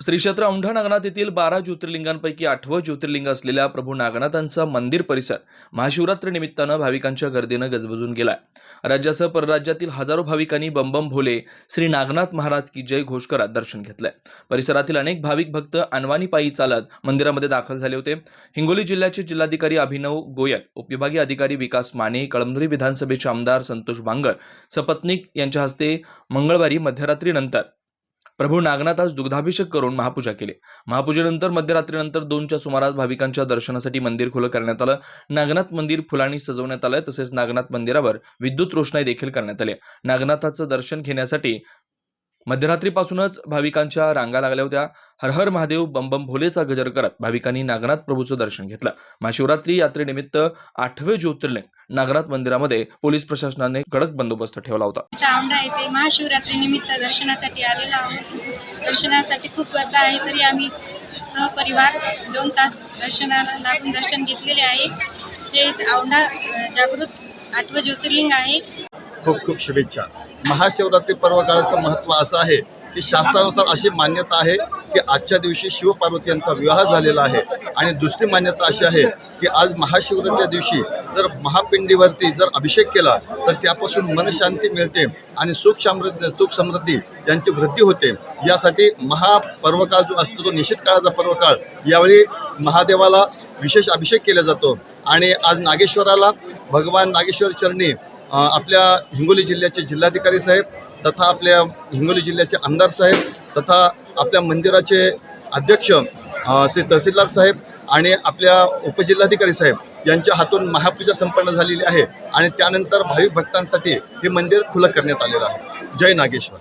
श्री क्षेत्र औंढा नागनाथ येथील 12 ज्योतिर्लिंगांपैकी 8वं ज्योतिर्लिंग असलेल्या प्रभू नागनाथांचा मंदिर परिसर महाशिवरात्री निमित्तानं भाविकांच्या गर्दीनं गजबजून गेलाय। राज्यासह परराज्यातील हजारो भाविकांनी बम बम भोले श्री नागनाथ महाराज की जय घोष करत दर्शन घेतलंय। परिसरातील अनेक भाविक भक्त अनवाणी पायी चालत मंदिरामध्ये दाखल झाले होते। हिंगोली जिल्ह्याचे जिल्हाधिकारी अभिनव गोयल, उपविभागीय अधिकारी विकास माने, कळमनुरी विधानसभेचे आमदार संतोष बांगर सपत्नीक यांच्या हस्ते मंगळवारी मध्यरात्रीनंतर प्रभू नागनाथास दुग्धाभिषेक करून महापूजा केली। महापूजेनंतर मध्यरात्रीनंतर 2च्या सुमारास भाविकांच्या दर्शनासाठी मंदिर खुलं करण्यात आलं। नागनाथ मंदिर फुलांनी सजवण्यात आलं, तसेच नागनाथ मंदिरावर विद्युत रोषणाई देखील करण्यात आली। नागनाथाचं दर्शन घेण्यासाठी मध्यरात्रीपासूनच भाविकांच्या रांगा लागल्या होत्या। हर हर महादेव बम बम भोलेचा गजर करत भाविकांनी नागनाथ प्रभूचं दर्शन घेतलं। महाशिवरात्री यात्रेनिमित्त 8वे ज्योतिर्लिंग नागनाथ मंदिरामध्ये पोलीस प्रशासनाने कडक बंदोबस्त ठेवला होता। औंढा येथे महाशिवरात्री निमित्त दर्शनासाठी आलेलो आहोत। दर्शनासाठी खूप गर्दी आहे, तरी आम्ही सहपरिवार 2 तास दर्शनाला लागून दर्शन घेतलेले आहे। हे औंढा जागृत 8वं ज्योतिर्लिंग आहे। खूप खूप शुभेच्छा। महाशिवरात्री पर्व काळाचं महत्त्व असं आहे की शास्त्रानुसार अशी मान्यता आहे की आजच्या दिवशी शिवपार्वती यांचा विवाह झालेला आहे। आणि दुसरी मान्यता अशी आहे की आज महाशिवरात्रीच्या दिवशी जर महापिंडीवरती जर अभिषेक केला तर त्यापासून मनशांती मिळते आणि सुख समृद्धी यांची वृद्धी होते। यासाठी महापर्वकाळ जो असतो तो निश्चित काळाचा पर्वकाळ, यावेळी महादेवाला विशेष अभिषेक केला जातो। आणि आज नागेश्वराला भगवान नागेश्वर चरणी आपल्या हिंगोली जिल्ह्याचे जिल्हाधिकारी साहेब तथा आपल्या हिंगोली जिल्ह्याचे आमदार साहेब तथा आपल्या मंदिराचे अध्यक्ष श्री तहसीलदार साहेब आणि आपल्या उपजिल्हाधिकारी साहेब यांच्या हातून महापूजा संपन्न झालेली आहे। आणि त्यानंतर भाविक भक्तांसाठी हे मंदिर खुलं करण्यात आलेलं आहे। जय नागेश्वर।